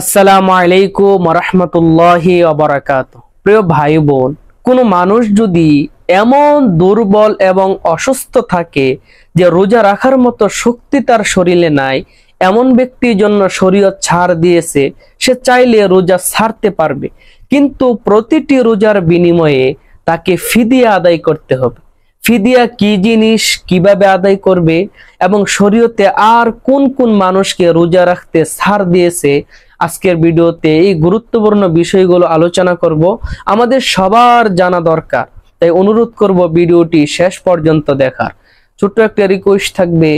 আসসালামু আলাইকুম রাহমাতুল্লাহি ওয়া বারাকাতুহু। প্রিয় ভাই বোন, কোনো মানুষ যদি এমন দুর্বল এবং অসুস্থ থাকে যে রোজা রাখার মতো শক্তি তার শরীরে নাই, এমন ব্যক্তির জন্য শরীয়ত ছাড় দিয়েছে। সে চাইলে রোজা ছাড়তে পারবে, কিন্তু প্রতিটি রোজার বিনিময়ে তাকে ফিদিয়া আদায় করতে হবে। ফিদিয়া কি জিনিস, কিভাবে আদায় করবে এবং শরীয়তে আর কোন কোন মানুষকে রোজা রাখতে ছাড় দিয়েছে, আজকের ভিডিওতে এই গুরুত্বপূর্ণ বিষয়গুলো আলোচনা করব। আমাদের সবার জানা দরকার, তাই অনুরোধ করব ভিডিওটি শেষ পর্যন্ত দেখার। ছোট্ট একটা রিকোয়েস্ট থাকবে,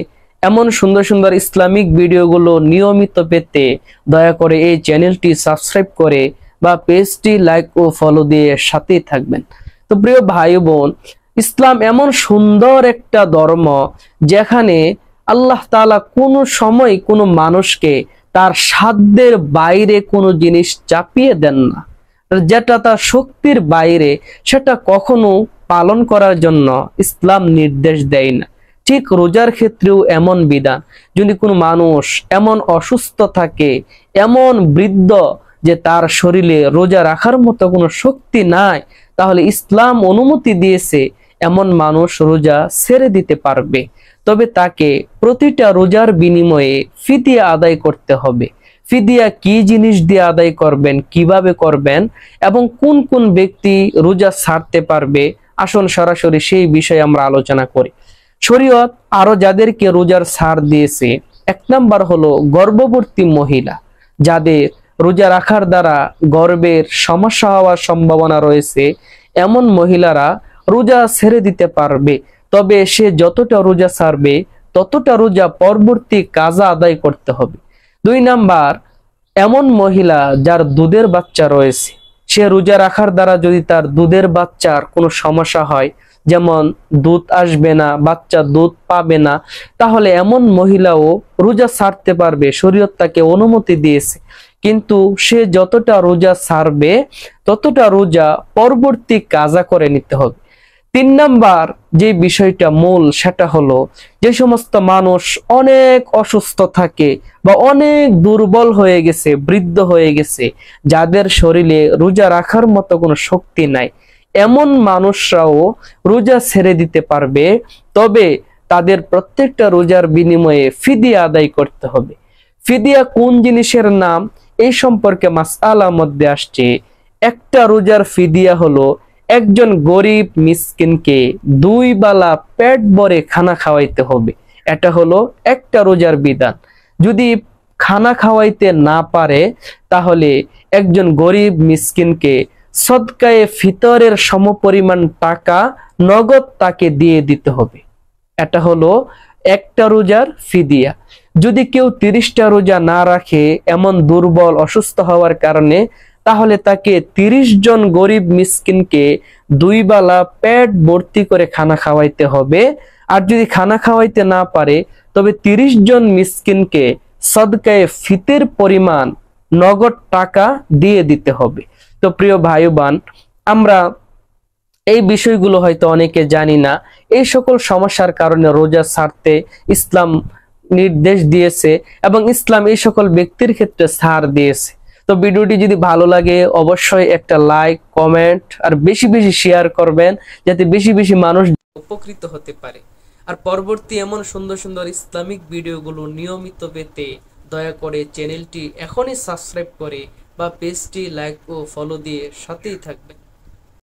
এমন সুন্দর সুন্দর ইসলামিক ভিডিওগুলো নিয়মিত পেতে দয়া করে এই চ্যানেলটি সাবস্ক্রাইব করে বা পেজটি লাইক ও ফলো দিয়ে সাথেই থাকবেন। তো প্রিয় ভাই বোন, ইসলাম এমন সুন্দর একটা ধর্ম যেখানে আল্লাহ তাআলা কোনো সময় কোনো মানুষকে তার সাধ্যের বাইরে কোনো জিনিস চাপিয়ে দেন না। যেটা তার শক্তির বাইরে সেটা কখনো পালন করার জন্য ইসলাম নির্দেশ দেয় না। ঠিক রোজার ক্ষেত্রেও এমন বিধান। যদি কোনো মানুষ এমন অসুস্থ থাকে, এমন বৃদ্ধ যে তার শরীরে রোজা রাখার মতো কোনো শক্তি নাই, তাহলে ইসলাম অনুমতি দিয়েছে এমন মানুষ রোজা ছেড়ে দিতে পারবে। তবে তাকে প্রতিটা রোজার বিনিময়ে ফিদিয়া আদায় করতে হবে। ফিদিয়া কি জিনিস দিয়ে আদায় করবেন, কিভাবে করবেন এবং কোন কোন ব্যক্তি রোজা ছাড়তে পারবে, আসুন সরাসরি সেই বিষয়ে আমরা আলোচনা করি। শরীয়ত আরো যাদেরকে রোজার ছাড় দিয়েছে, এক নাম্বার হলো গর্ভবতী মহিলা, যাদের রোজা রাখার দ্বারা গর্ভের সমস্যা হওয়ার সম্ভাবনা রয়েছে, এমন মহিলারা রোজা ছেড়ে দিতে পারবে। তবে সে যতটা রোজা ছাড়বে ততটা রোজা পরবর্তী কাজা আদায় করতে হবে। 2 নাম্বার, এমন মহিলা যার দুধের বাচ্চা রয়েছে, সে রোজা রাখার দ্বারা যদি তার দুধের বাচ্চার কোনো সমস্যা হয়, যেমন দুধ আসবে না, বাচ্চা দুধ পাবে না, তাহলে এমন মহিলাও রোজা ছাড়তে পারবে। শরীয়ত তাকে অনুমতি দিয়েছে, কিন্তু সে যতটা রোজা ছাড়বে ততটা রোজা পরবর্তী কাজা করে নিতে হবে। 3 নাম্বার যে বিষয়টা মূল, সেটা হলো যে সমস্ত মানুষ অনেক অসুস্থ থাকে বা অনেক দুর্বল হয়ে গেছে, বৃদ্ধ হয়ে গেছে, যাদের শরীরে রোজা রাখার মতো কোনো শক্তি নাই, এমন মানুষরাও রোজা ছেড়ে দিতে পারবে। তবে তাদের প্রত্যেকটা রোজার বিনিময়ে ফিদিয়া আদায় করতে হবে। ফিদিয়া কোন জিনিসের নাম, এই সম্পর্কে মাসআলার মধ্যে আসছে। একটা রোজার ফিদিয়া হলো একজন গরিব মিসকিনকে 2 বেলা পেট ভরে খানা খাওয়াইতে হবে। এটা হলো একটা রোজার বিধান। যদি খানা খাওয়াইতে না পারে, তাহলে একজন গরিব মিসকিনকে সদকায়ে ফিতরের সমপরিমাণ টাকা নগদ তাকে দিয়ে দিতে হবে। এটা হলো একটা রোজার ফিদিয়া। যদি কেউ 30টা রোজা না রাখে এমন দুর্বল অসুস্থ হওয়ার কারণে, তাহলে তাকে 30 জন গরিব মিসকিনকে 2 বেলা পেট ভর্তি করে খানা খাওয়াইতে হবে। আর যদি খানা খাওয়াইতে না পারে, তবে 30 জন মিসকিনকে সদকায়ে ফিতর পরিমাণ নগদ টাকা দিয়ে দিতে হবে। তো প্রিয় ভাই বোন, আমরা এই বিষয়গুলো হয়তো অনেকে জানি না। এই সকল সমস্যার কারণে রোজা ছাড়তে ইসলাম নির্দেশ দিয়েছে এবং ইসলাম এই সকল ব্যক্তির ক্ষেত্রে ছাড় দিয়েছে। তো ভিডিওটি যদি ভালো লাগে অবশ্যই একটা লাইক, কমেন্ট আর বেশি বেশি শেয়ার করবেন, যাতে বেশি বেশি মানুষ উপকৃত হতে পারে। আর পরবর্তী এমন সুন্দর সুন্দর ইসলামিক ভিডিওগুলো নিয়মিত পেতে দয়া করে চ্যানেলটি এখনই সাবস্ক্রাইব করে বা পেজটি লাইক ও ফলো দিয়ে সাথেই থাকবেন।